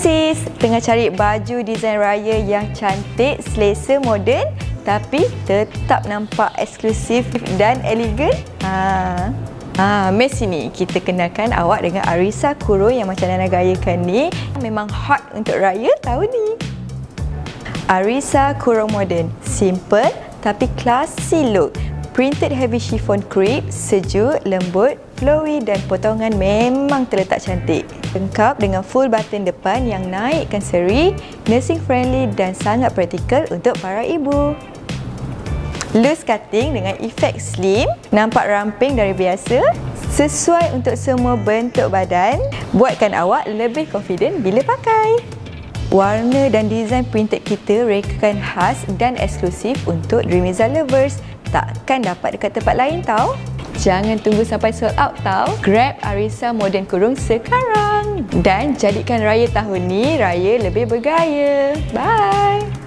sis, tengah cari baju desain raya yang cantik, selesa, moden tapi tetap nampak eksklusif dan elegan? Mari sini kita kenalkan awak dengan arisa kurung yang macam Nana gayakan ni. Memang hot untuk raya tahun ni. Arisa kurung moden, simple tapi classy look. Printed heavy chiffon crepe, sejuk, lembut, flowy dan potongan memang terletak cantik. Lengkap dengan full button depan yang naikkan seri, nursing friendly dan sangat praktikal untuk para ibu. Loose cutting dengan efek slim, nampak ramping dari biasa, sesuai untuk semua bentuk badan, buatkan awak lebih confident bila pakai. Warna dan desain printed kita rekakan khas dan eksklusif untuk Dreamiza lovers. Takkan dapat dekat tempat lain tau. Jangan tunggu sampai sold out tau. Grab arisa moden kurung sekarang dan jadikan raya tahun ni raya lebih bergaya. Bye!